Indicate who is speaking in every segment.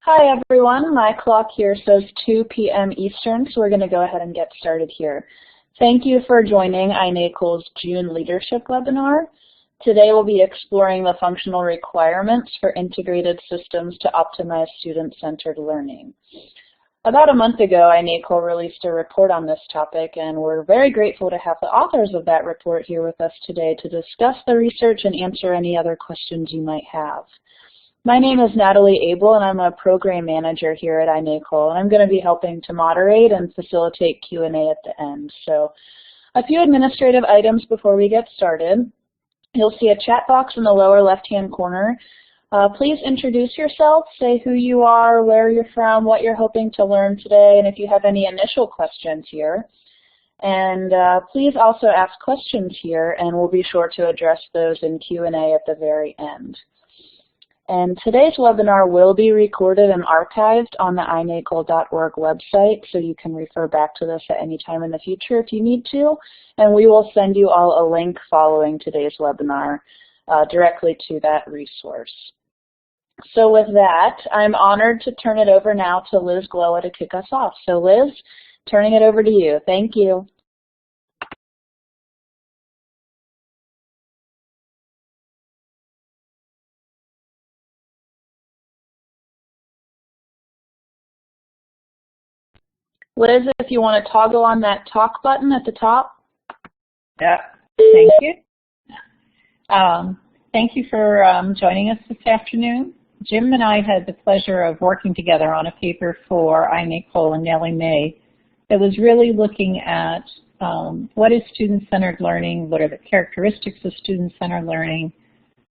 Speaker 1: Hi everyone, my clock here says 2 p.m. Eastern, so we're going to go ahead and get started here. Thank you for joining iNACOL's June Leadership Webinar. Today we'll be exploring the functional requirements for integrated systems to optimize student-centered learning. About a month ago, iNACOL released a report on this topic, and we're very grateful to have the authors of that report here with us today to discuss the research and answer any other questions you might have. My name is Natalie Abel, and I'm a program manager here at iNACOL, and I'm going to be helping to moderate and facilitate Q&A at the end. So a few administrative items before we get started. You'll see a chat box in the lower left-hand corner. Please introduce yourself, say who you are, where you're from, what you're hoping to learn today, and if you have any initial questions here. And please also ask questions here, and we'll be sure to address those in Q&A at the very end. And today's webinar will be recorded and archived on the inacol.org website, so you can refer back to this at any time in the future if you need to. And we will send you all a link following today's webinar directly to that resource. So with that, I'm honored to turn it over now to Liz Glowa to kick us off. So Liz, turning it over to you. Thank you. Liz, if you want to toggle on that talk button at the top.
Speaker 2: Yeah, thank you. Thank you for joining us this afternoon. Jim and I had the pleasure of working together on a paper for iNACOL and Nellie Mae that was really looking at what is student-centered learning, what are the characteristics of student-centered learning,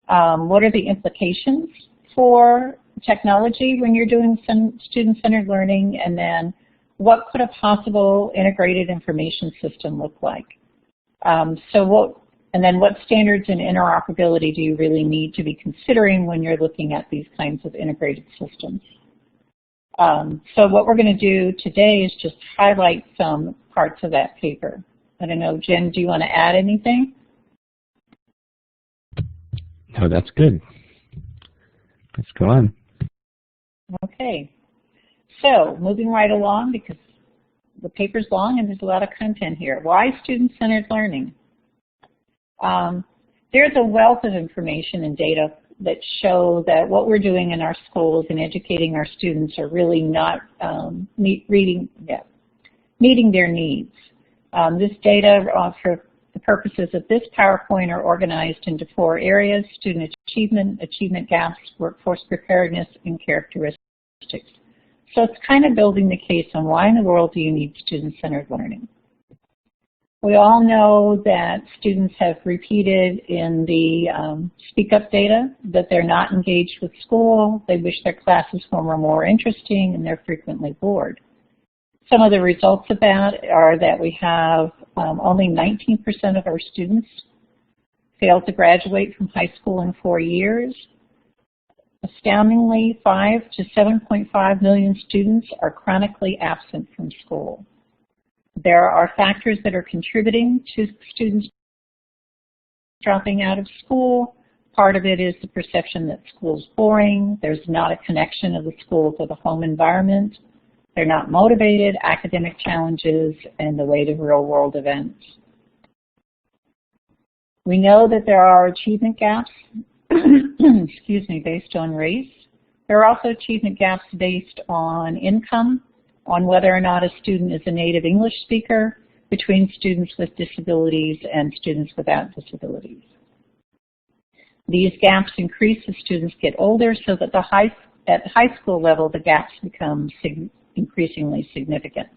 Speaker 2: what are the implications for technology when you're doing some student-centered learning, and then what could a possible integrated information system look like? And then what standards and interoperability do you really need to be considering when you're looking at these kinds of integrated systems? So what we're going to do today is just highlight some parts of that paper. I don't know, Jen, do you want to add anything?
Speaker 3: No, that's good. Let's go on.
Speaker 2: Okay. So moving right along, because the paper's long and there's a lot of content here. Why student-centered learning? There's a wealth of information and data that show that what we're doing in our schools and educating our students are really not meeting their needs. This data, for the purposes of this PowerPoint, are organized into 4 areas: student achievement, achievement gaps, workforce preparedness, and characteristics. So it's kind of building the case on why in the world do you need student-centered learning. We all know that students have repeated in the Speak Up data that they're not engaged with school, they wish their classes were more interesting, and they're frequently bored. Some of the results of that are that we have only 19% of our students fail to graduate from high school in 4 years. Astoundingly, 5 to 7.5 million students are chronically absent from school. There are factors that are contributing to students dropping out of school. Part of it is the perception that school's boring. There's not a connection of the school to the home environment. They're not motivated, academic challenges, and the weight of real-world events. We know that there are achievement gaps excuse me, based on race. There are also achievement gaps based on income, on whether or not a student is a native English speaker, between students with disabilities and students without disabilities. These gaps increase as students get older, so that at the high school level, the gaps become increasingly significant.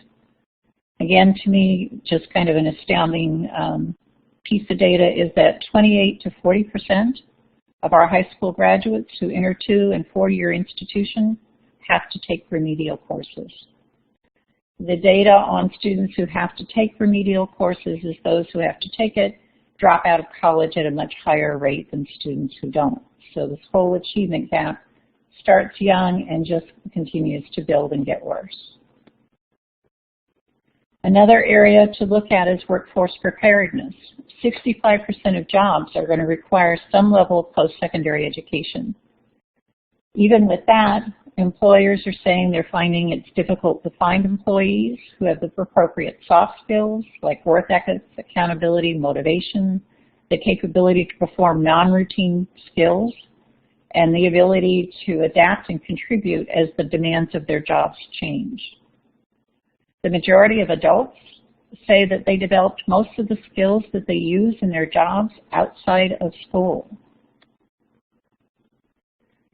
Speaker 2: Again, to me, just kind of an astounding piece of data is that 28 to 40% of our high school graduates who enter 2- and 4-year institutions have to take remedial courses. The data on students who have to take remedial courses is those who have to take it drop out of college at a much higher rate than students who don't. So this whole achievement gap starts young and just continues to build and get worse. Another area to look at is workforce preparedness. 65% of jobs are going to require some level of post-secondary education. Even with that, Employers are saying they're finding it's difficult to find employees who have the appropriate soft skills like work ethics, accountability, motivation, the capability to perform non-routine skills, and the ability to adapt and contribute as the demands of their jobs change. The majority of adults say that they developed most of the skills that they use in their jobs outside of school.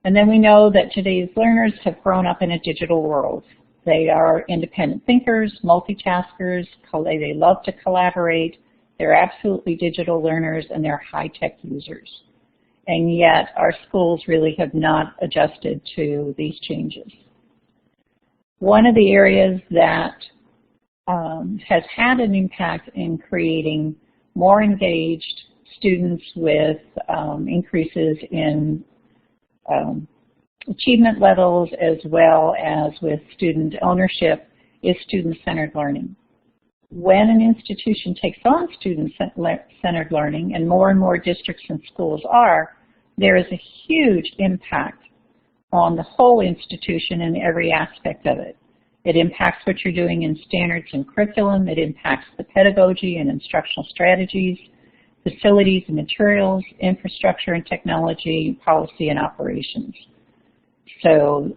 Speaker 2: And then we know that today's learners have grown up in a digital world. They are independent thinkers, multitaskers, they love to collaborate, they're absolutely digital learners, and they're high-tech users. And yet our schools really have not adjusted to these changes. One of the areas that has had an impact in creating more engaged students with increases in achievement levels as well as with student ownership is student-centered learning. When an institution takes on student-centered learning, and more districts and schools are, there is a huge impact on the whole institution and every aspect of it. It impacts what you're doing in standards and curriculum. It impacts the pedagogy and instructional strategies, facilities and materials, infrastructure and technology, policy and operations. So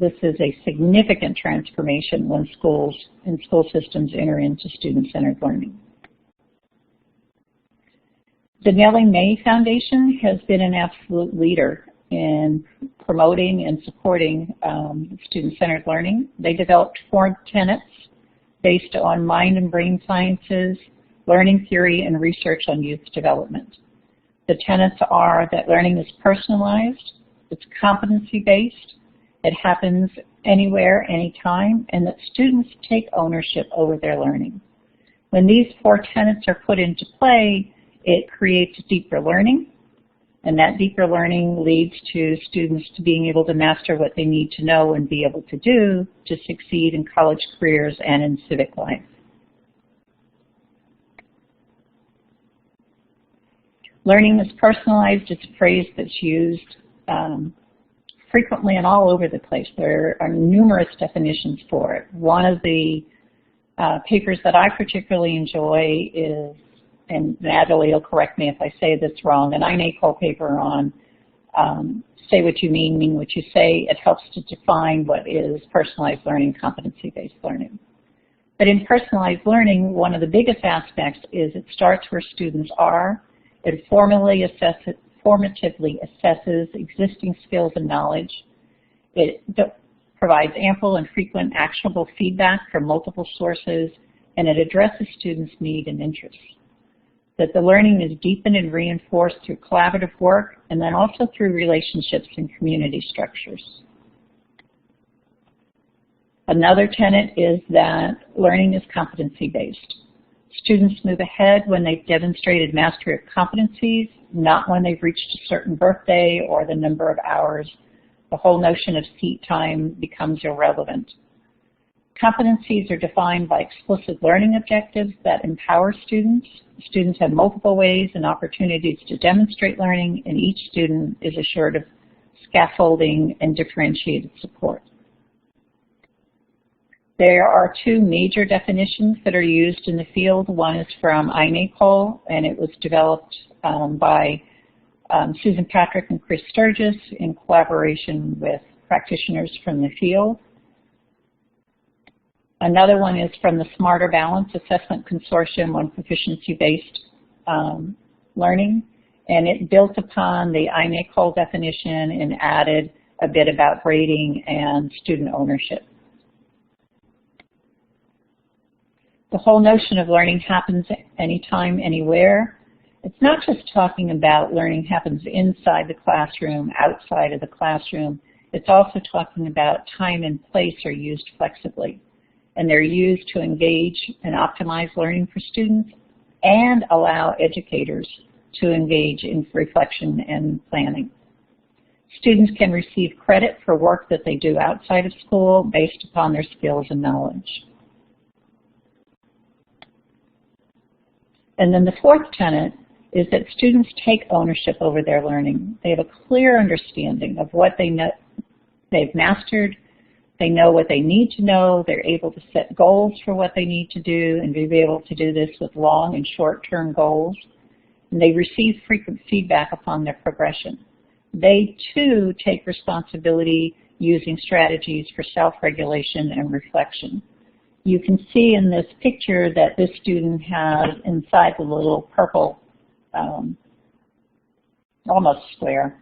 Speaker 2: this is a significant transformation when schools and school systems enter into student-centered learning. The Nellie Mae Foundation has been an absolute leader in promoting and supporting student-centered learning. They developed 4 tenets based on mind and brain sciences, learning theory, and research on youth development. The tenets are that learning is personalized, it's competency-based, it happens anywhere, anytime, and that students take ownership over their learning. When these 4 tenets are put into play, it creates deeper learning, and that deeper learning leads to students to being able to master what they need to know and be able to do to succeed in college careers and in civic life. Learning is personalized. It's a phrase that's used frequently and all over the place. There are numerous definitions for it. One of the papers that I particularly enjoy is, and Natalie will correct me if I say this wrong, an INACOL paper on say what you mean what you say. It helps to define what is personalized learning, competency-based learning. But in personalized learning, one of the biggest aspects is it starts where students are. It formatively assesses existing skills and knowledge. It provides ample and frequent actionable feedback from multiple sources, and it addresses students' need and interests. That the learning is deepened and reinforced through collaborative work and then also through relationships and community structures. Another tenet is that learning is competency-based. Students move ahead when they've demonstrated mastery of competencies, not when they've reached a certain birthday or the number of hours. The whole notion of seat time becomes irrelevant. Competencies are defined by explicit learning objectives that empower students. Students have multiple ways and opportunities to demonstrate learning, and each student is assured of scaffolding and differentiated support. There are 2 major definitions that are used in the field. One is from INACOL, and it was developed by Susan Patrick and Chris Sturgis in collaboration with practitioners from the field. Another one is from the Smarter Balance Assessment Consortium on proficiency-based learning, and it built upon the INACOL definition and added a bit about grading and student ownership. The whole notion of learning happens anytime, anywhere. It's not just talking about learning happens inside the classroom, outside of the classroom. It's also talking about time and place are used flexibly. And they're used to engage and optimize learning for students and allow educators to engage in reflection and planning. Students can receive credit for work that they do outside of school based upon their skills and knowledge. And then the 4th tenet is that students take ownership over their learning. They have a clear understanding of what they they've mastered. They know what they need to know. They're able to set goals for what they need to do and be able to do this with long and short-term goals. And they receive frequent feedback upon their progression. They, too, take responsibility using strategies for self-regulation and reflection. You can see in this picture that this student has inside the little purple, almost square,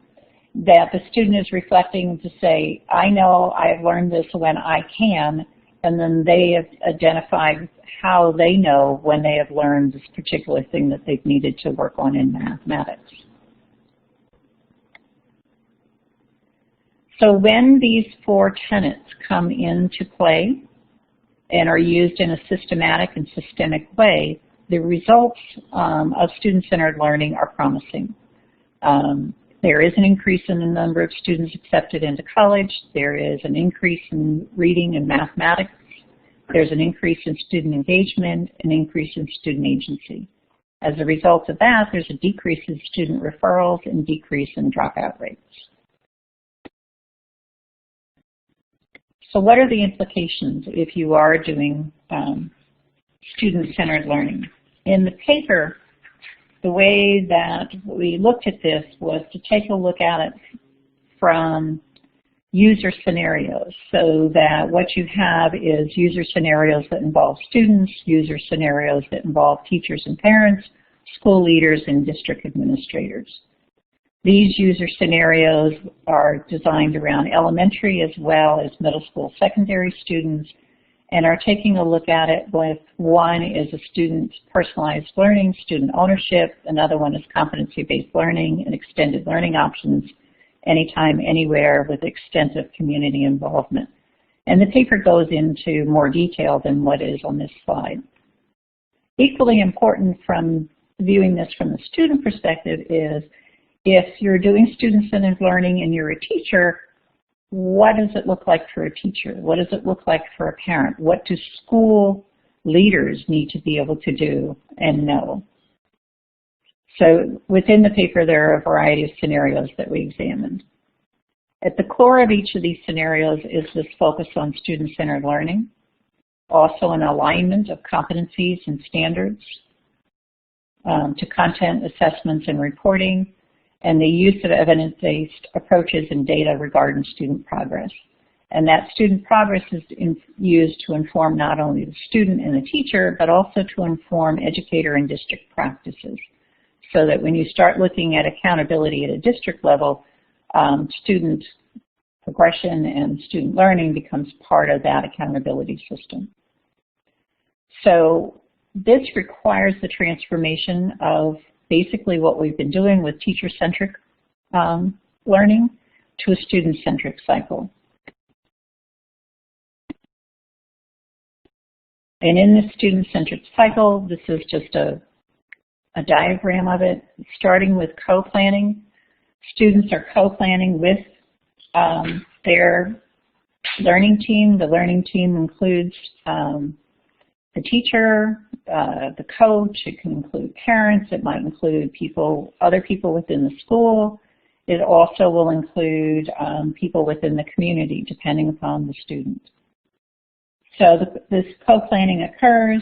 Speaker 2: that the student is reflecting to say, I know I've learned this when I can, and then they have identified how they know when they have learned this particular thing that they've needed to work on in mathematics. So when these 4 tenets come into play and are used in a systematic and systemic way, the results of student-centered learning are promising. There is an increase in the number of students accepted into college. There is an increase in reading and mathematics. There's an increase in student engagement, an increase in student agency. As a result of that, there's a decrease in student referrals and decrease in dropout rates. So what are the implications if you are doing student-centered learning? In the paper, the way that we looked at this was to take a look at it from user scenarios, so that what you have is user scenarios that involve students, user scenarios that involve teachers and parents, school leaders, and district administrators. These user scenarios are designed around elementary as well as middle school, secondary students, and are taking a look at it with one is a student personalized learning, student ownership, another one is competency-based learning and extended learning options, anytime, anywhere with extensive community involvement. And the paper goes into more detail than what is on this slide. Equally important from viewing this from the student perspective is if you're doing student-centered learning and you're a teacher, what does it look like for a teacher? What does it look like for a parent? What do school leaders need to be able to do and know? So within the paper, there are a variety of scenarios that we examined. At the core of each of these scenarios is this focus on student-centered learning, also an alignment of competencies and standards to content assessments and reporting, and the use of evidence-based approaches and data regarding student progress. And that student progress is used to inform not only the student and the teacher, but also to inform educator and district practices. So that when you start looking at accountability at a district level, student progression and student learning becomes part of that accountability system. So this requires the transformation of basically what we've been doing with teacher-centric learning to a student-centric cycle. And in this student-centric cycle, this is just a diagram of it, starting with co-planning. Students are co-planning with their learning team. The learning team includes the teacher, the coach, it can include parents, it might include other people within the school. It also will include people within the community, depending upon the student. So this co-planning occurs,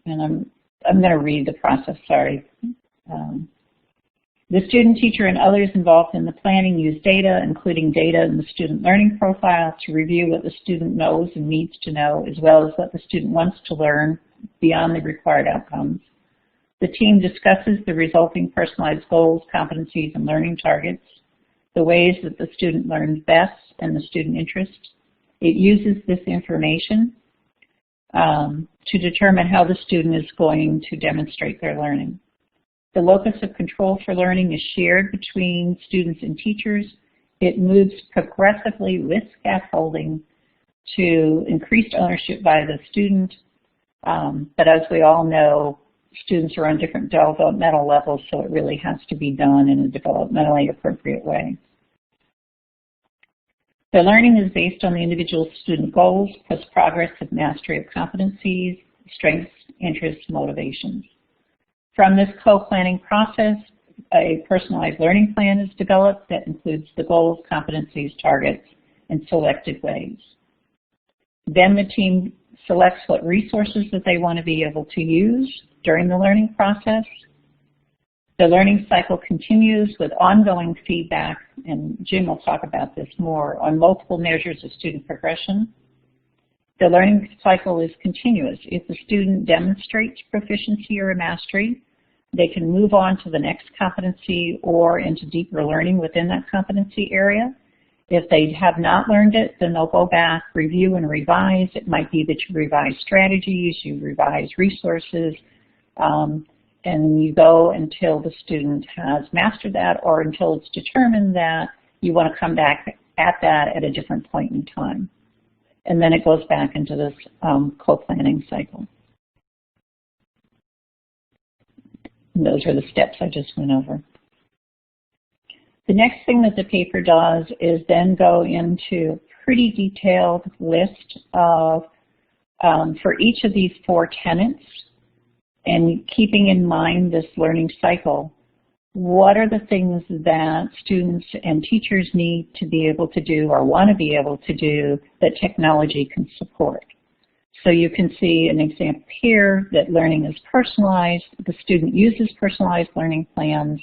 Speaker 2: and I'm going to read the process, sorry. The student, teacher, and others involved in the planning use data, including data in the student learning profile, to review what the student knows and needs to know, as well as what the student wants to learn beyond the required outcomes. The team discusses the resulting personalized goals, competencies, and learning targets, the ways that the student learns best, and the student interest. It uses this information to determine how the student is going to demonstrate their learning. The locus of control for learning is shared between students and teachers. It moves progressively with scaffolding to increased ownership by the student. But as we all know, students are on different developmental levels, so it really has to be done in a developmentally appropriate way. The learning is based on the individual student goals, plus progress of mastery of competencies, strengths, interests, motivations. From this co-planning process, a personalized learning plan is developed that includes the goals, competencies, targets, in selected ways. Then the team selects what resources that they want to be able to use during the learning process. The learning cycle continues with ongoing feedback, and Jim will talk about this more, on multiple measures of student progression. The learning cycle is continuous. If the student demonstrates proficiency or mastery, they can move on to the next competency or into deeper learning within that competency area. If they have not learned it, then they'll go back, review and revise. It might be that you revise strategies, you revise resources, and you go until the student has mastered that or until it's determined that you want to come back at that at a different point in time. And then it goes back into this co-planning cycle. And those are the steps I just went over. The next thing that the paper does is then go into a pretty detailed list of, for each of these 4 tenets, and keeping in mind this learning cycle, what are the things that students and teachers need to be able to do or want to be able to do that technology can support? So you can see an example here that learning is personalized. The student uses personalized learning plans.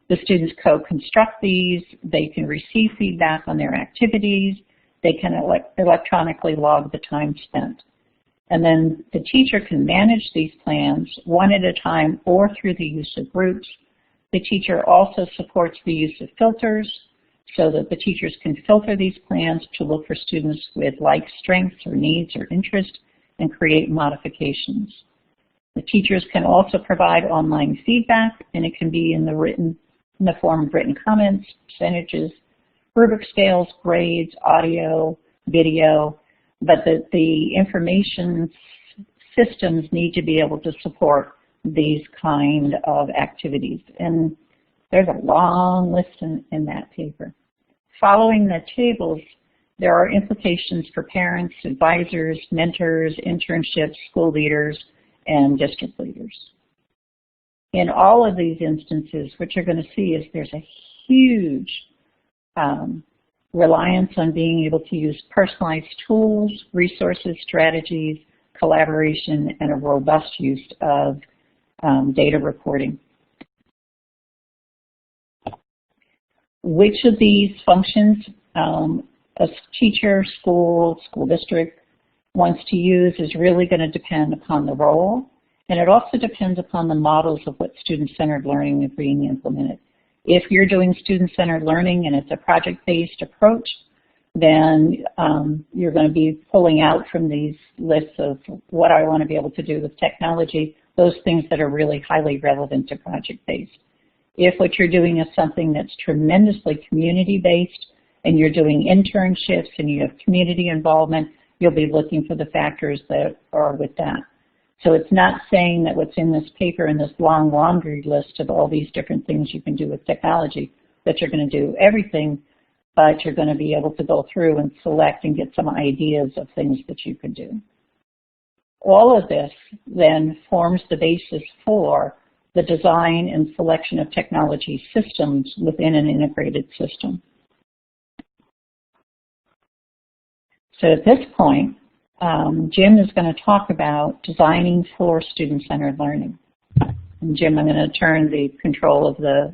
Speaker 2: The students co-construct these. They can receive feedback on their activities. They can electronically log the time spent. And then the teacher can manage these plans one at a time or through the use of groups. The teacher also supports the use of filters so that the teachers can filter these plans to look for students with like strengths or needs or interests and create modifications. The teachers can also provide online feedback, and it can be in the form of written comments, percentages, rubric scales, grades, audio, video, but the information systems need to be able to support these kind of activities. And there's a long list in that paper. Following the tables, there are implications for parents, advisors, mentors, internships, school leaders, and district leaders. In all of these instances, what you're going to see is there's a huge reliance on being able to use personalized tools, resources, strategies, collaboration, and a robust use of data reporting. Which of these functions a teacher, school district wants to use is really going to depend upon the role, and it also depends upon the models of what student-centered learning is being implemented. If you're doing student-centered learning and it's a project-based approach, then you're going to be pulling out from these lists of what I want to be able to do with technology, those things that are really highly relevant to project-based. If what you're doing is something that's tremendously community-based and you're doing internships and you have community involvement, you'll be looking for the factors that are with that. So it's not saying that what's in this paper and this long laundry list of all these different things you can do with technology, that you're going to do everything, but you're going to be able to go through and select and get some ideas of things that you could do. All of this then forms the basis for the design and selection of technology systems within an integrated system. So at this point, Jim is going to talk about designing for student-centered learning. And Jim, I'm going to turn the control of the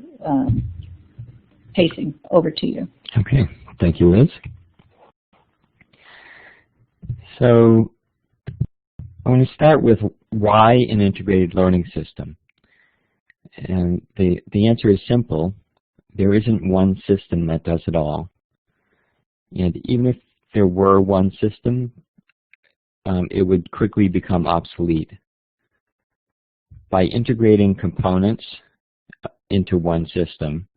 Speaker 2: pacing over to you.
Speaker 3: Okay, thank you, Liz. So I want to start with why an integrated learning system. And the answer is simple. There isn't one system that does it all. And even if there were one system, it would quickly become obsolete. By integrating components into one system,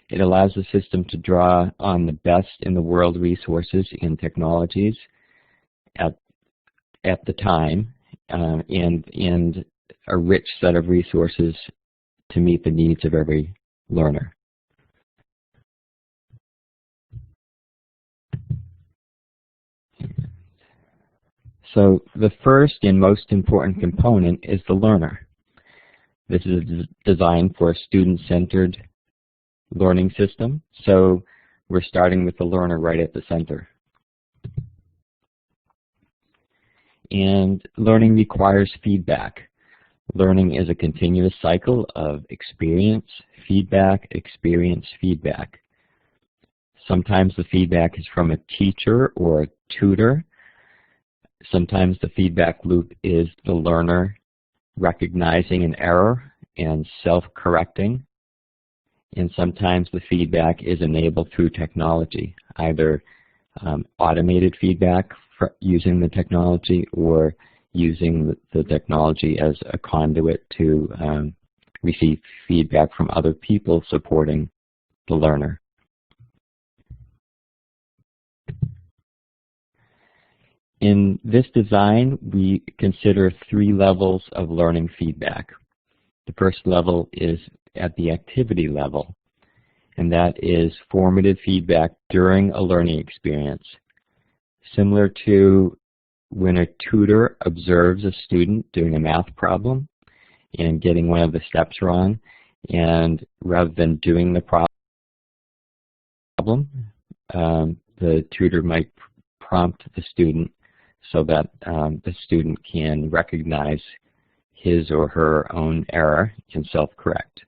Speaker 3: it allows the system to draw on the best in the world resources and technologies at the time, and a rich set of resources to meet the needs of every learner. So the first and most important component is the learner. This is designed for a student-centered learning system, so we're starting with the learner right at the center and learning requires feedback. Learning is a continuous cycle of experience, feedback, experience, feedback. Sometimes the feedback is from a teacher or a tutor. Sometimes the feedback loop is the learner recognizing an error and self-correcting. And sometimes the feedback is enabled through technology, either automated feedback using the technology or using the technology as a conduit to receive feedback from other people supporting the learner. In this design, we consider 3 levels of learning feedback. The first level is at the activity level, and that is formative feedback during a learning experience. Similar to when a tutor observes a student doing a math problem and getting one of the steps wrong, and rather than doing the problem, the tutor might prompt the student so that the student can recognize his or her own error and self-correct.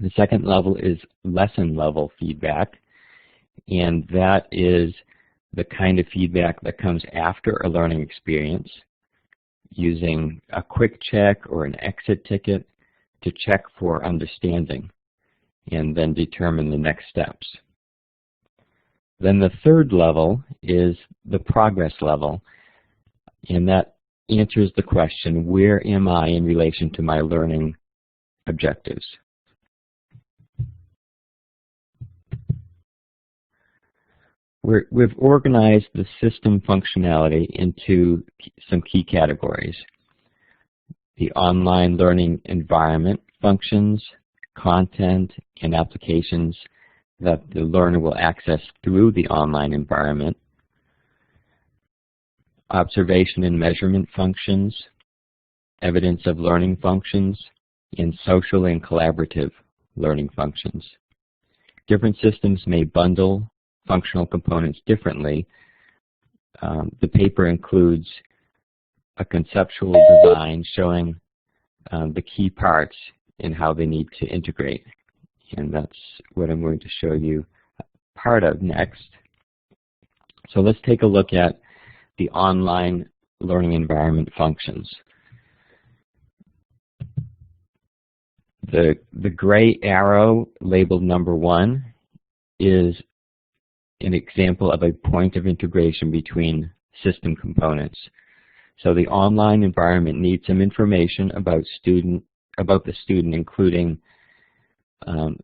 Speaker 3: The second level is lesson level feedback, and that is the kind of feedback that comes after a learning experience, using a quick check or an exit ticket to check for understanding and then determine the next steps. Then the third level is the progress level, and that answers the question, where am I in relation to my learning objectives? We've organized the system functionality into some key categories: the online learning environment functions, content, and applications that the learner will access through the online environment, observation and measurement functions, evidence of learning functions, and social and collaborative learning functions. Different systems may bundle functional components differently. The paper includes a conceptual design showing the key parts and how they need to integrate. And that's what I'm going to show you part of next. So let's take a look at the online learning environment functions. The gray arrow labeled number 1 is an example of a point of integration between system components. So the online environment needs some information about the student, including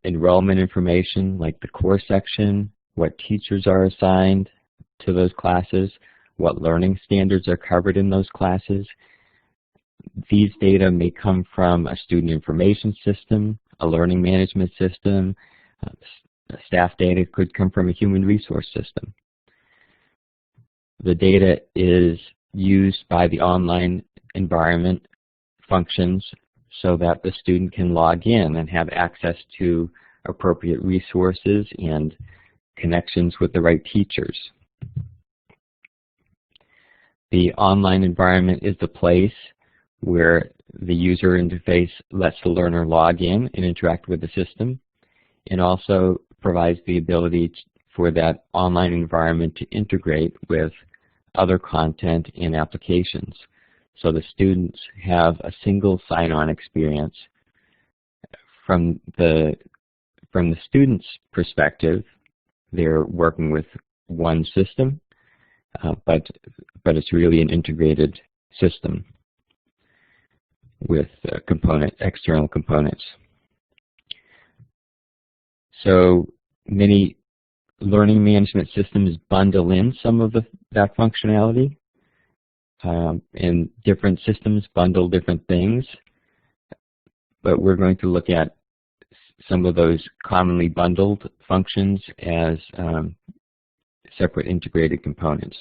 Speaker 3: enrollment information like the course section, what teachers are assigned to those classes, what learning standards are covered in those classes. These data may come from a student information system, a learning management system. Staff data could come from a human resource system. The data is used by the online environment functions so that the student can log in and have access to appropriate resources and connections with the right teachers. The online environment is the place where the user interface lets the learner log in and interact with the system, and also provides the ability for that online environment to integrate with other content and applications. So the students have a single sign-on experience. From the student's perspective, they're working with one system, but it's really an integrated system with external components. So many learning management systems bundle in some of that functionality, and different systems bundle different things. But we're going to look at some of those commonly bundled functions as separate integrated components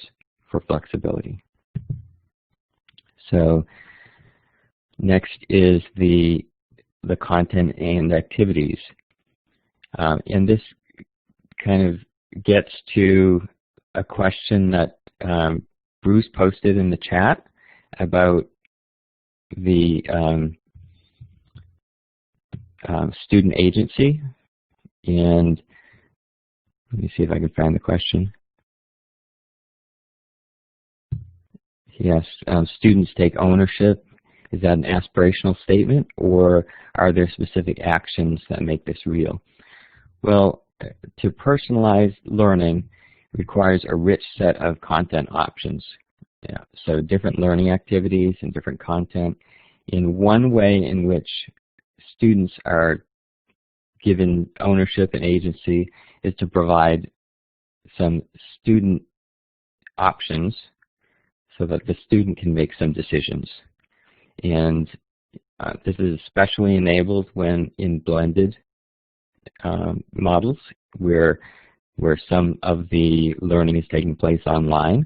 Speaker 3: for flexibility. So next is the content and activities. And this kind of gets to a question that Bruce posted in the chat about the student agency, and let me see if I can find the question. Yes, students take ownership. Is that an aspirational statement, or are there specific actions that make this real? Well, to personalize learning requires a rich set of content options. Yeah, so different learning activities and different content. In one way in which students are given ownership and agency is to provide some student options so that the student can make some decisions. And this is especially enabled when in blended models where some of the learning is taking place online,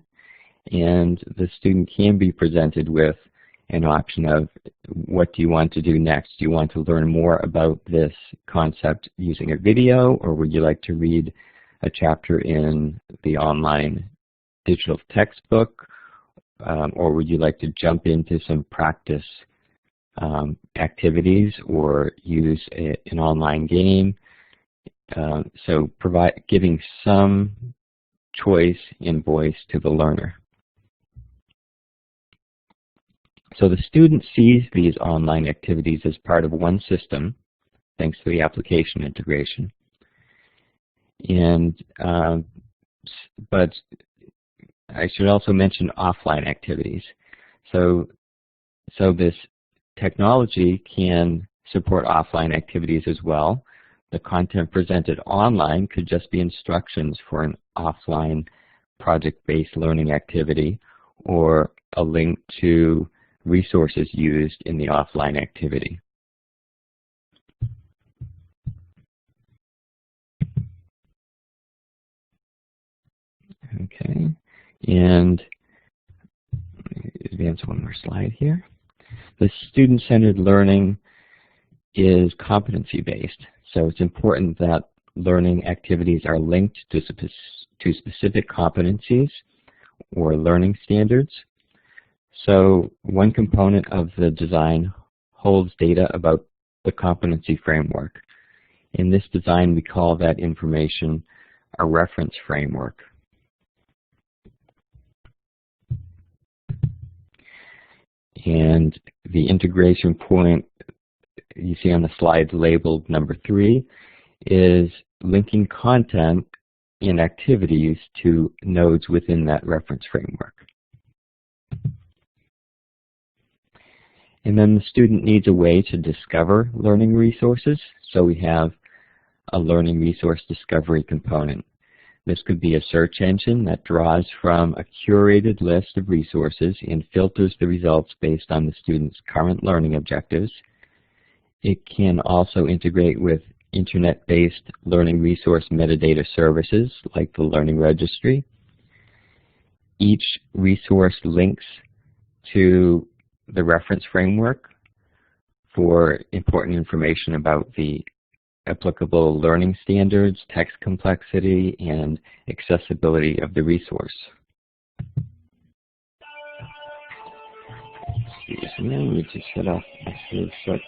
Speaker 3: and the student can be presented with an option of, what do you want to do next? Do you want to learn more about this concept using a video, or would you like to read a chapter in the online digital textbook, or would you like to jump into some practice activities or use an online game? So giving some choice and voice to the learner. So the student sees these online activities as part of one system, thanks to the application integration. And but I should also mention offline activities. So this technology can support offline activities as well. The content presented online could just be instructions for an offline project-based learning activity, or a link to resources used in the offline activity. Okay, and let me advance one more slide here. The student-centered learning is competency-based, so it's important that learning activities are linked to specific competencies or learning standards. So one component of the design holds data about the competency framework. In this design, we call that information a reference framework. And the integration point you see on the slide labeled number 3 is linking content and activities to nodes within that reference framework. And then the student needs a way to discover learning resources, so we have a learning resource discovery component. This could be a search engine that draws from a curated list of resources and filters the results based on the student's current learning objectives. It can also integrate with internet-based learning resource metadata services like the Learning Registry. Each resource links to the reference framework for important information about the applicable learning standards, text complexity, and accessibility of the resource. Excuse me, let me just shut off my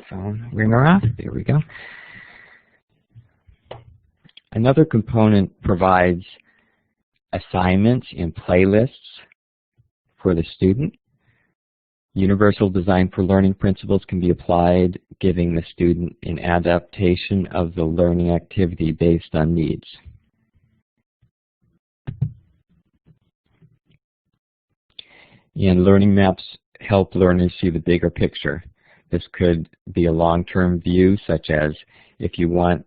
Speaker 3: phone ringer off. There we go. Another component provides assignments and playlists for the student. Universal design for learning principles can be applied, giving the student an adaptation of the learning activity based on needs. And learning maps help learners see the bigger picture. This could be a long-term view, such as, if you want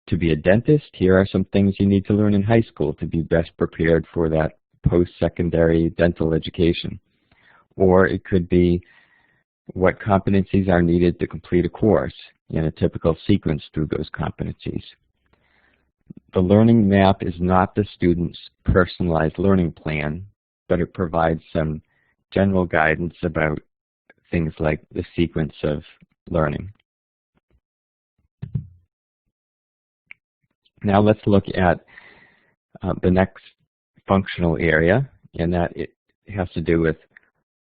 Speaker 3: to be a dentist, here are some things you need to learn in high school to be best prepared for that post-secondary dental education. Or it could be what competencies are needed to complete a course in a typical sequence through those competencies. The learning map is not the student's personalized learning plan, but it provides some general guidance about things like the sequence of learning. Now let's look at the next functional area, and that it has to do with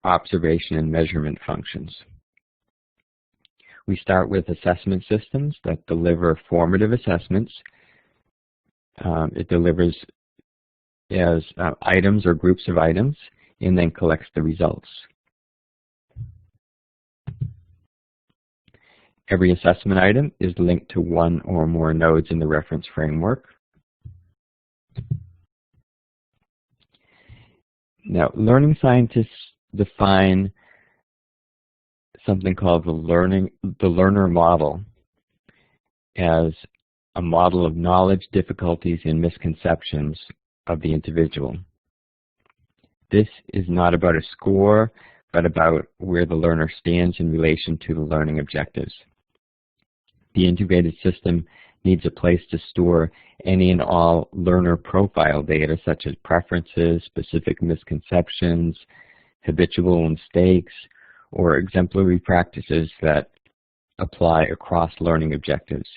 Speaker 3: observation and measurement functions. We start with assessment systems that deliver formative assessments. It delivers as items or groups of items, and then collects the results. Every assessment item is linked to one or more nodes in the reference framework. Now, learning scientists define something called the learner model as a model of knowledge, difficulties, and misconceptions of the individual. This is not about a score, but about where the learner stands in relation to the learning objectives. The integrated system needs a place to store any and all learner profile data, such as preferences, specific misconceptions, habitual mistakes, or exemplary practices that apply across learning objectives.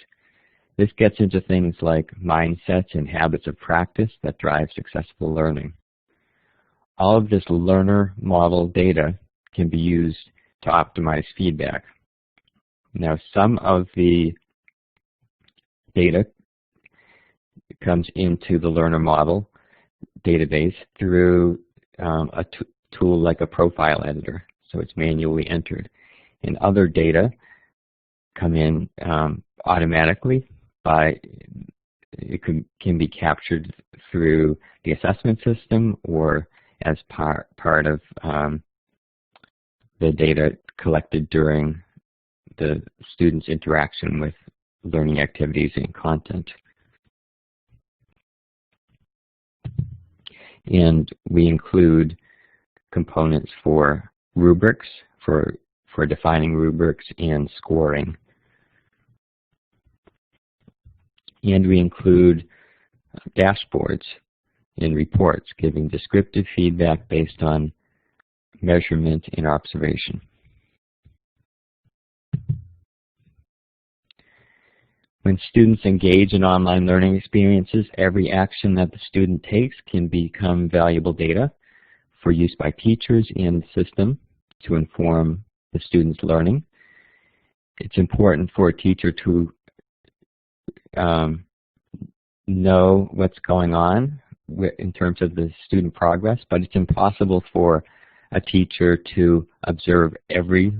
Speaker 3: This gets into things like mindsets and habits of practice that drive successful learning. All of this learner model data can be used to optimize feedback. Now, some of the data comes into the learner model database through a tool like a profile editor, so it's manually entered. And other data come in automatically it can be captured through the assessment system or as part of the data collected during the student's interaction with learning activities and content. And we include components for rubrics, for defining rubrics and scoring. And we include dashboards and reports giving descriptive feedback based on measurement and observation. When students engage in online learning experiences, every action that the student takes can become valuable data for use by teachers and the system to inform the student's learning. It's important for a teacher to know what's going on in terms of the student progress, but it's impossible for a teacher to observe every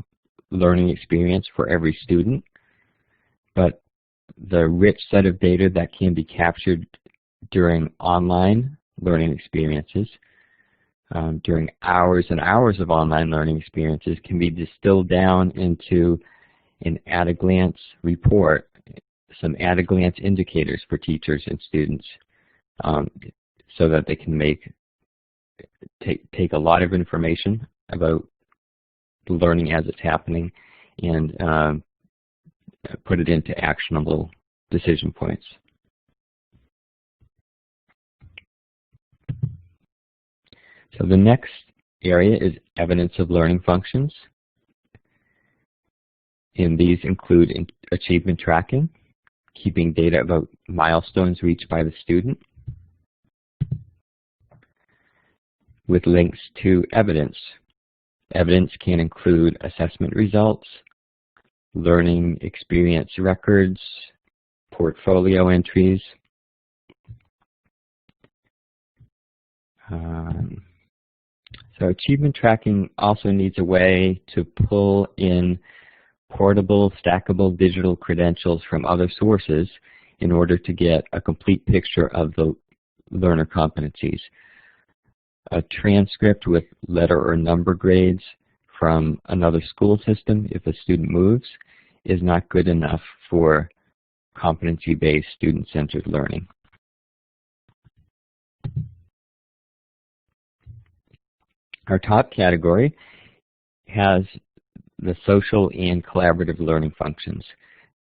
Speaker 3: learning experience for every student. But the rich set of data that can be captured during online learning experiences, during hours and hours of online learning experiences, can be distilled down into an at-a-glance report, some at-a-glance indicators for teachers and students, so that they can take a lot of information about the learning as it's happening and put it into actionable decision points. So the next area is evidence of learning functions. And these include achievement tracking, keeping data about milestones reached by the student, with links to evidence. Evidence can include assessment results, learning experience records, portfolio entries. So achievement tracking also needs a way to pull in portable, stackable digital credentials from other sources in order to get a complete picture of the learner competencies. A transcript with letter or number grades from another school system, if a student moves, is not good enough for competency-based student-centered learning. Our top category has the social and collaborative learning functions.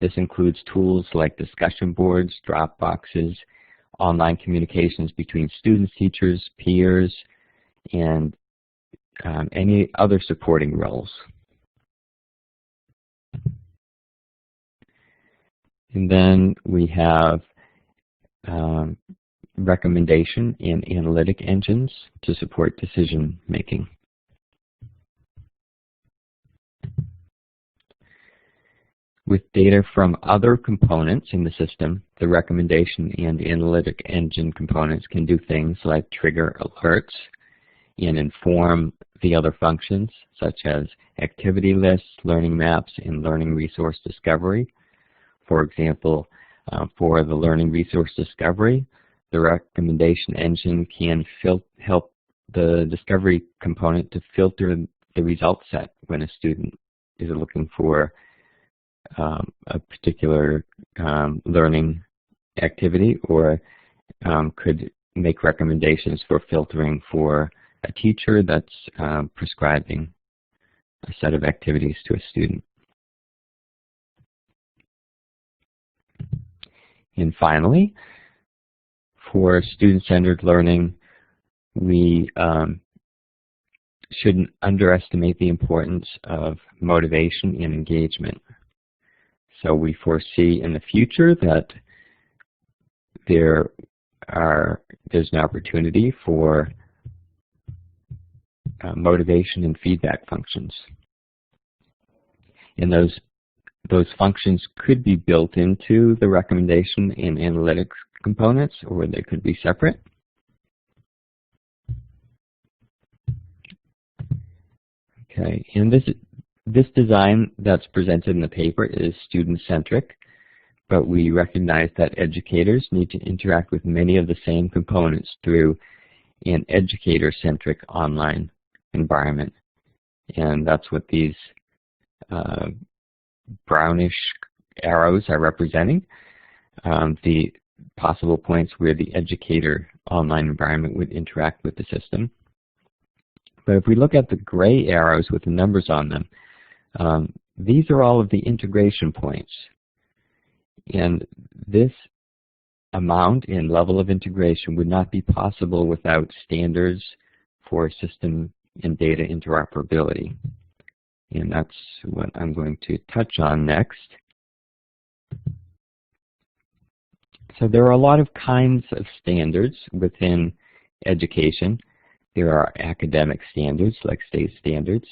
Speaker 3: This includes tools like discussion boards, drop boxes, online communications between students, teachers, peers, and any other supporting roles. And then we have recommendation and analytic engines to support decision making. With data from other components in the system, the recommendation and analytic engine components can do things like trigger alerts and inform the other functions, such as activity lists, learning maps, and learning resource discovery. For example, for the learning resource discovery, the recommendation engine can help the discovery component to filter the result set when a student is looking for a particular learning activity, or could make recommendations for filtering for a teacher that's prescribing a set of activities to a student. And finally, for student-centered learning, we shouldn't underestimate the importance of motivation and engagement. So we foresee in the future that there's an opportunity for motivation and feedback functions. And those functions could be built into the recommendation and analytics components, or they could be separate. Okay, and this design that's presented in the paper is student-centric, but we recognize that educators need to interact with many of the same components through an educator-centric online environment. And that's what these brownish arrows are representing, the possible points where the educator online environment would interact with the system. But if we look at the gray arrows with the numbers on them, these are all of the integration points. And this amount and level of integration would not be possible without standards for system and data interoperability. And that's what I'm going to touch on next. So there are a lot of kinds of standards within education. There are academic standards, like state standards,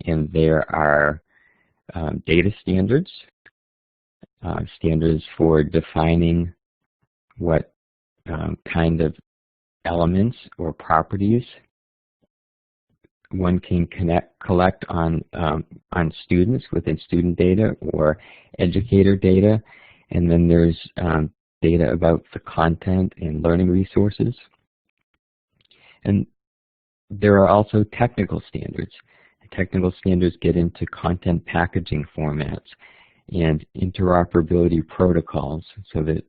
Speaker 3: and there are data standards, standards for defining what kind of elements or properties one can collect on students within student data or educator data. And then there's data about the content and learning resources. And there are also technical standards. Technical standards get into content packaging formats and interoperability protocols, so that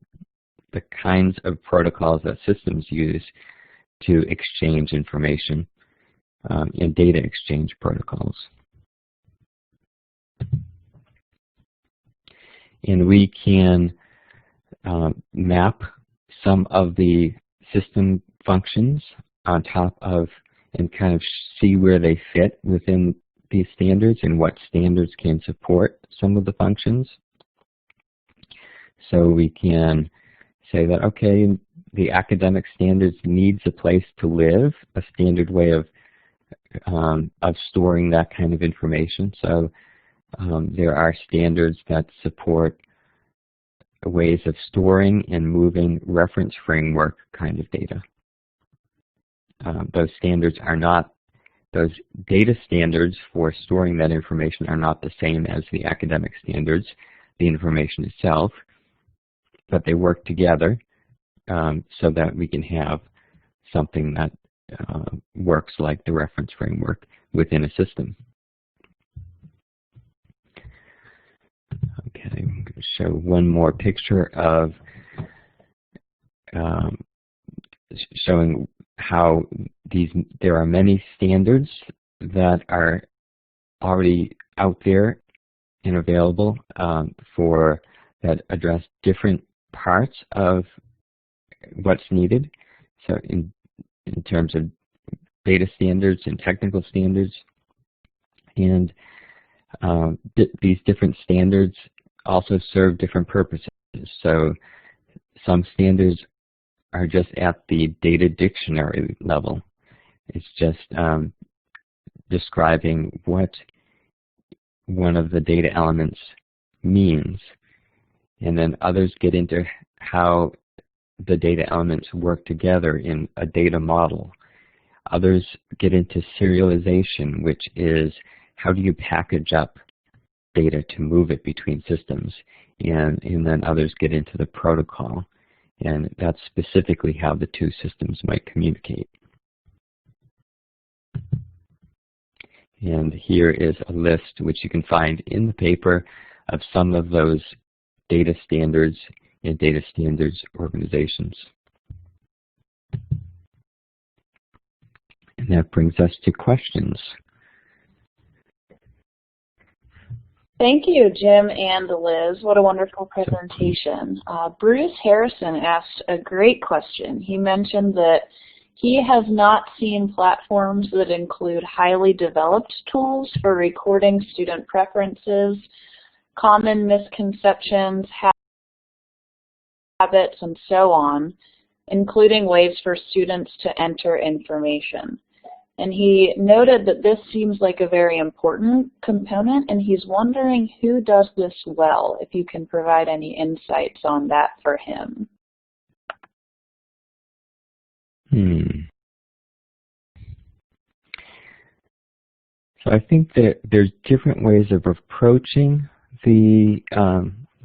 Speaker 3: the kinds of protocols that systems use to exchange information and data exchange protocols. And we can map some of the system functions on top of and kind of see where they fit within these standards and what standards can support some of the functions. So we can say that, okay, the academic standards needs a place to live, a standard way of storing that kind of information. So there are standards that support ways of storing and moving reference framework kind of data. Those standards are not, those data standards for storing that information are not the same as the academic standards, the information itself, but they work together so that we can have something that works like the reference framework within a system. Okay, I'm going to show one more picture of showing how there are many standards that are already out there and available that address different parts of what's needed. So in terms of data standards and technical standards, and these different standards also serve different purposes. So some standards are just at the data dictionary level. It's just describing what one of the data elements means. And then others get into how the data elements work together in a data model. Others get into serialization, which is how do you package up data to move it between systems. And then others get into the protocol. And that's specifically how the two systems might communicate. And here is a list, which you can find in the paper, of some of those data standards in data standards organizations. And that brings us to questions.
Speaker 1: Thank you, Jim and Liz. What a wonderful presentation. Bruce Harrison asked a great question. He mentioned that he has not seen platforms that include highly developed tools for recording student preferences, common misconceptions, habits, and so on, including ways for students to enter information. And he noted that this seems like a very important component, and he's wondering who does this well, if you can provide any insights on that for him.
Speaker 3: So I think that there's different ways of approaching the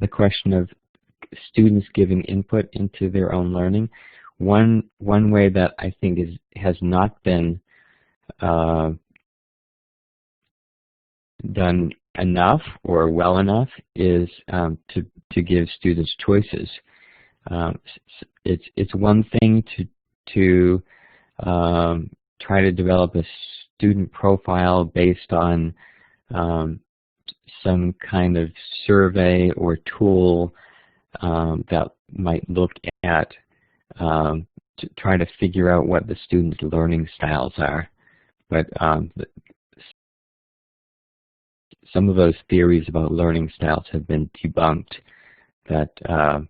Speaker 3: question of students giving input into their own learning. One way that I think has not been done enough or well enough is to give students choices. It's one thing to try to develop a student profile based on some kind of survey or tool that might look at to try to figure out what the students' learning styles are. But some of those theories about learning styles have been debunked. And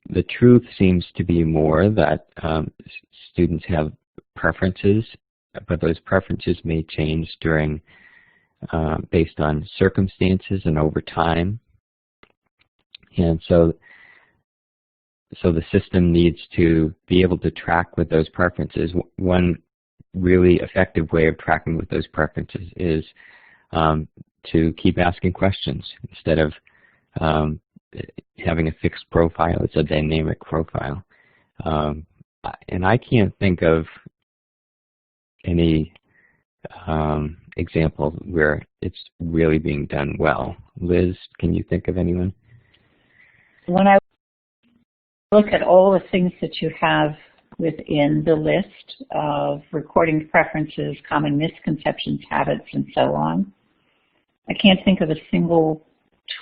Speaker 3: the truth seems to be more that students have preferences, but those preferences may change during based on circumstances and over time. And so the system needs to be able to track with those preferences. One really effective way of tracking with those preferences is to keep asking questions instead of having a fixed profile. It's a dynamic profile. And I can't think of any example where it's really being done well. Liz, can you think of anyone?
Speaker 2: When I look at all the things that you have within the list of recording preferences, common misconceptions, habits, and so on, I can't think of a single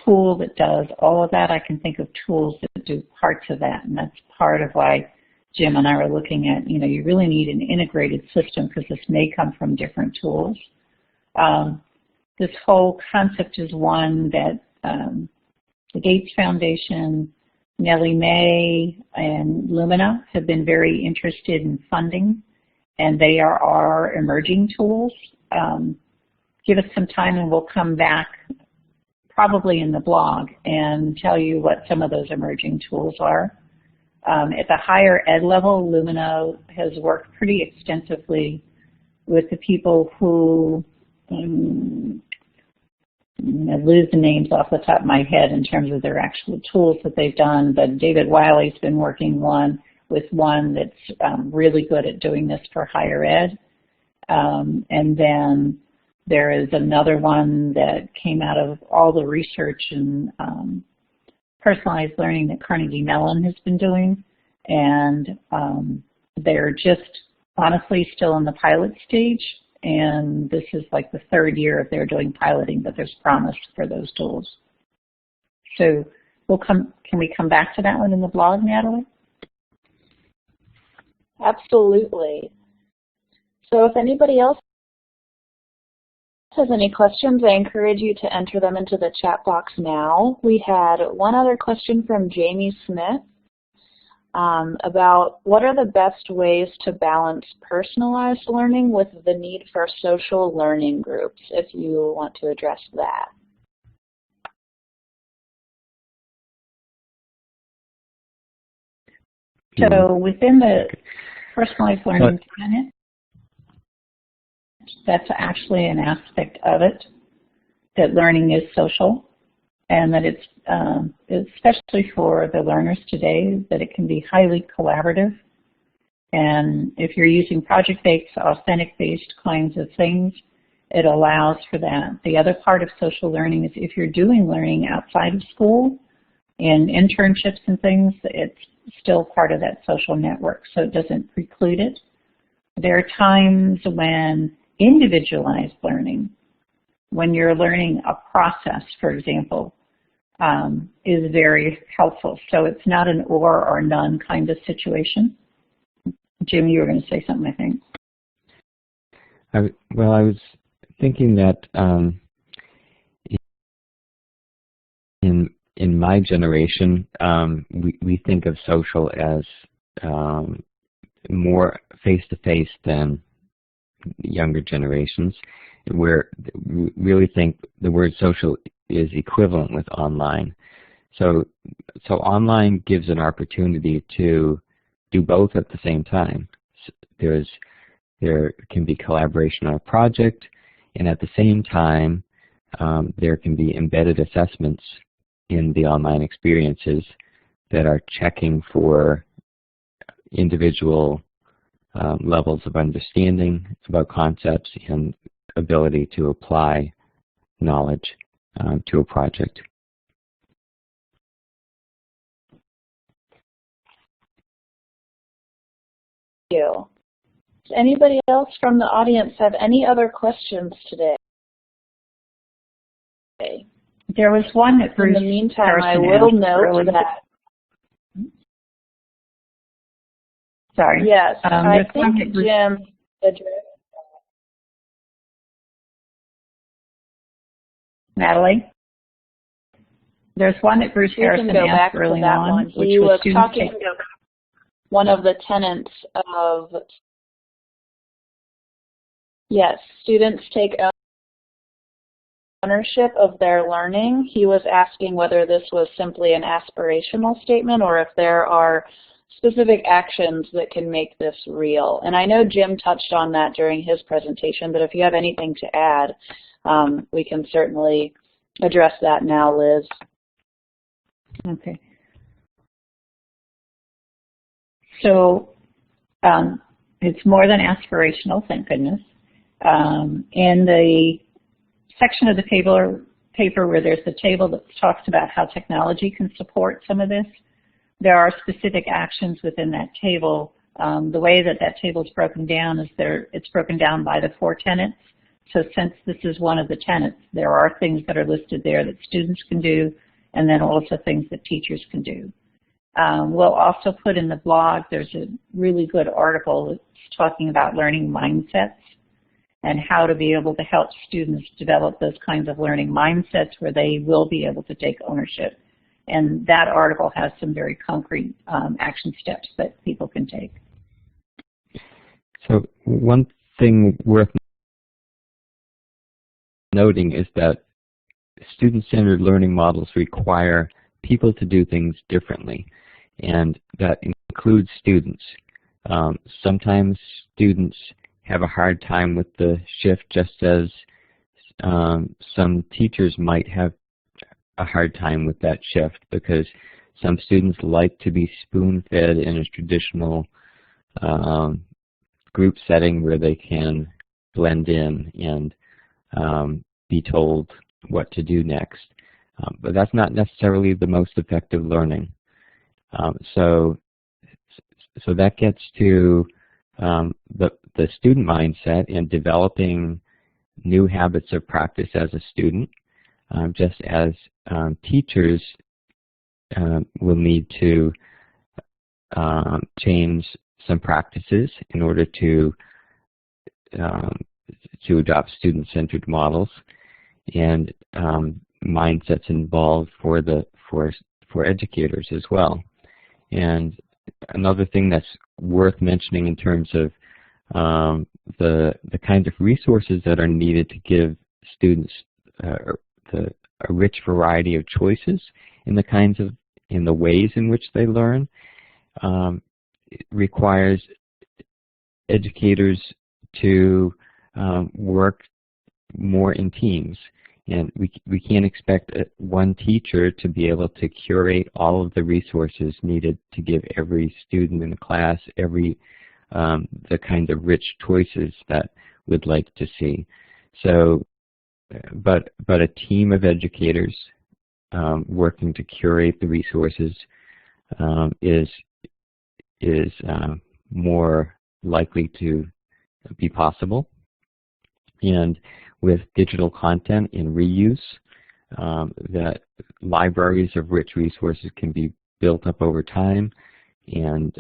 Speaker 2: tool that does all of that. I can think of tools that do parts of that, and that's part of why Jim and I were looking at, you really need an integrated system because this may come from different tools. This whole concept is one that the Gates Foundation, Nellie Mae, and Lumina have been very interested in funding, and they are our emerging tools. Give us some time and we'll come back probably in the blog and tell you what some of those emerging tools are. At the higher ed level, Lumina has worked pretty extensively with the people who, I lose the names off the top of my head in terms of their actual tools that they've done, but David Wiley's been working with one that's really good at doing this for higher ed. And then there is another one that came out of all the research and personalized learning that Carnegie Mellon has been doing. And they're just honestly still in the pilot stage. And this is like the third year of their doing piloting, but there's promise for those tools. So can we come back to that one in the blog, Natalie?
Speaker 1: Absolutely. So if anybody else has any questions, I encourage you to enter them into the chat box now. We had one other question from Jamie Smith. about what are the best ways to balance personalized learning with the need for social learning groups, if you want to address that.
Speaker 2: So within the personalized learning tenet, that's actually an aspect of it, that learning is social, and that it's, especially for the learners today, that it can be highly collaborative. And if you're using project-based, authentic-based kinds of things, it allows for that. The other part of social learning is if you're doing learning outside of school, in internships and things, it's still part of that social network, so it doesn't preclude it. There are times when individualized learning, when you're learning a process, for example, is very helpful. So it's not an or none kind of situation. Jim, you were going to say something, I think.
Speaker 3: Well, I was thinking that in my generation, we think of social as more face-to-face than younger generations. We really think the word social is equivalent with online. So online gives an opportunity to do both at the same time. There can be collaboration on a project, and at the same time, there can be embedded assessments in the online experiences that are checking for individual levels of understanding about concepts and ability to apply knowledge to a project.
Speaker 1: Thank you. Does anybody else from the audience have any other questions today?
Speaker 2: There was one that Bruce.
Speaker 1: In the meantime, I will note that.
Speaker 2: Sorry.
Speaker 1: Yes, I think Jim addressed.
Speaker 2: Natalie? There's one that Bruce Harrison asked early on.
Speaker 1: He was talking about one of the tenets of, yes, students take ownership of their learning. He was asking whether this was simply an aspirational statement or if there are specific actions that can make this real. And I know Jim touched on that during his presentation, but if you have anything to add, we can certainly address that now, Liz.
Speaker 2: Okay. So it's more than aspirational, thank goodness. In the section of the paper where there's a table that talks about how technology can support some of this, there are specific actions within that table. The way that that table is broken down is it's broken down by the 4 tenets. So since this is one of the tenets, there are things that are listed there that students can do, and then also things that teachers can do. We'll also put in the blog, there's a really good article that's talking about learning mindsets and how to be able to help students develop those kinds of learning mindsets where they will be able to take ownership. And that article has some very concrete action steps that people can take.
Speaker 3: So one thing worth noting is that student-centered learning models require people to do things differently, and that includes students. Sometimes students have a hard time with the shift, just as some teachers might have a hard time with that shift, because some students like to be spoon-fed in a traditional group setting where they can blend in and be told what to do next. But that's not necessarily the most effective learning. So that gets to the student mindset and developing new habits of practice as a student, just as teachers will need to change some practices in order to adopt student-centered models, and mindsets involved for educators as well. And another thing that's worth mentioning in terms of the kinds of resources that are needed to give students a rich variety of choices in the ways in which they learn. It requires educators to work more in teams. And we can't expect one teacher to be able to curate all of the resources needed to give every student in the class the kind of rich choices that we'd like to see. So, but a team of educators working to curate the resources is more likely to be possible. And with digital content and reuse, that libraries of rich resources can be built up over time, and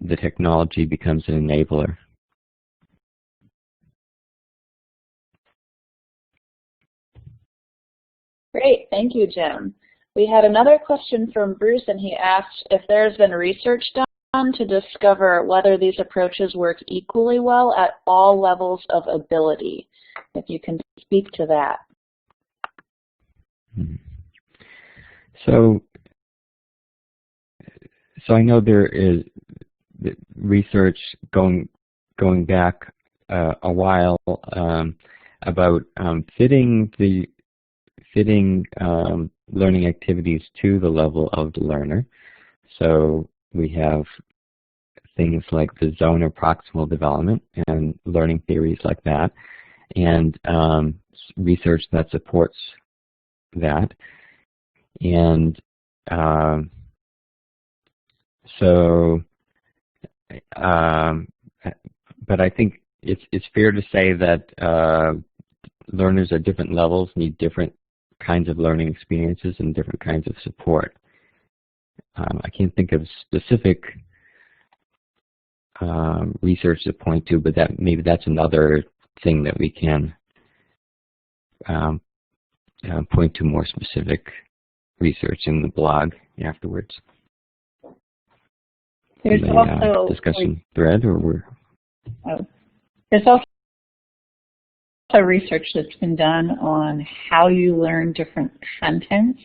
Speaker 3: the technology becomes an enabler.
Speaker 1: Great, thank you, Jim. We had another question from Bruce, and he asked if there's been research done to discover whether these approaches work equally well at all levels of ability. If you can speak to that.
Speaker 3: So I know there is research going back a while about fitting learning activities to the level of the learner. So we have things like the zone of proximal development and learning theories like that, and research that supports that. And but I think it's fair to say that learners at different levels need different kinds of learning experiences and different kinds of support. I can't think of specific research to point to, but maybe that's another thing that we can point to more specific research in the blog afterwards.
Speaker 2: There's also
Speaker 3: discussion thread, or
Speaker 2: there's also research that's been done on how you learn different contents.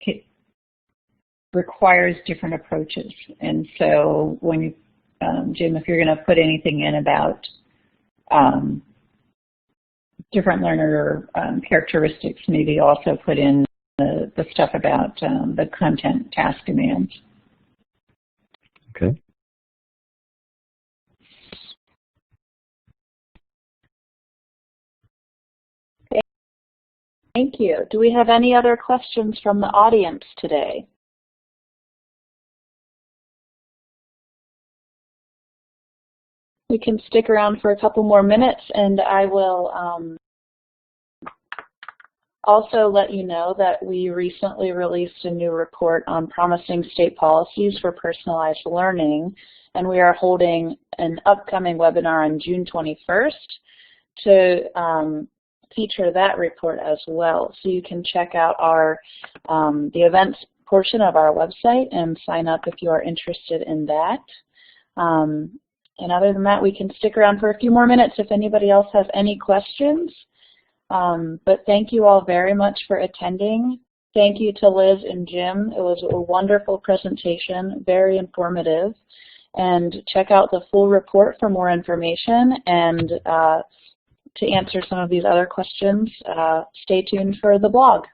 Speaker 2: It requires different approaches, and so when you, Jim, if you're going to put anything in about different learner characteristics, maybe also put in the stuff about the content task demands.
Speaker 3: Okay.
Speaker 1: Thank you. Do we have any other questions from the audience today? We can stick around for a couple more minutes, and I will also let you know that we recently released a new report on promising state policies for personalized learning, and we are holding an upcoming webinar on June 21st to feature that report as well. So you can check out our the events portion of our website and sign up if you are interested in that. And other than that, we can stick around for a few more minutes if anybody else has any questions. But thank you all very much for attending. Thank you to Liz and Jim. It was a wonderful presentation, very informative. And check out the full report for more information. And to answer some of these other questions, stay tuned for the blog.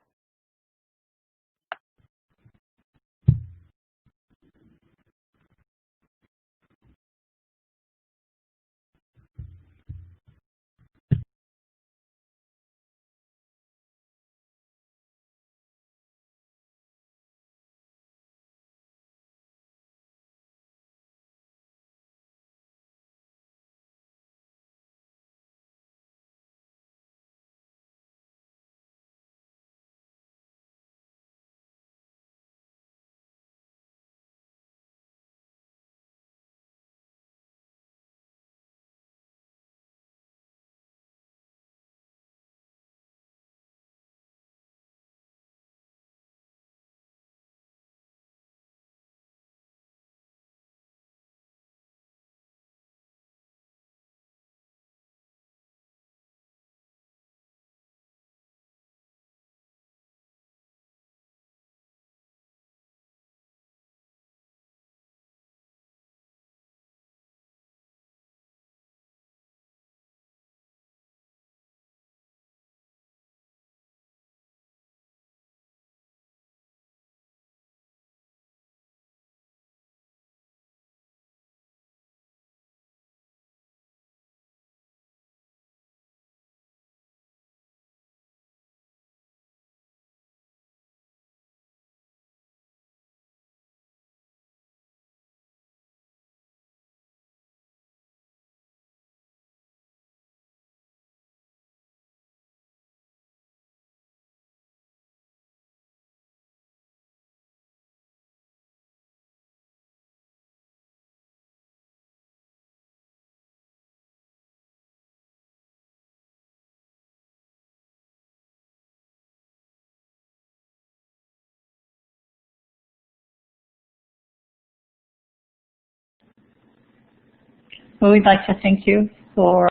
Speaker 2: Well, we'd like to thank you for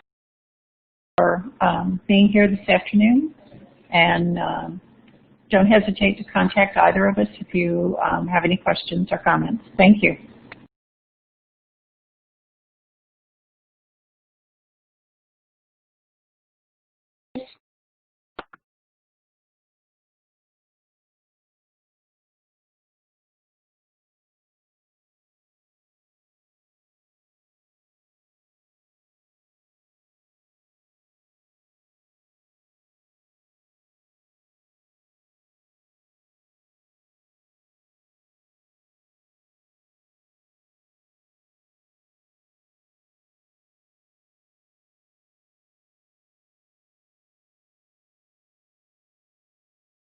Speaker 2: being here this afternoon, and don't hesitate to contact either of us if you have any questions or comments. Thank you.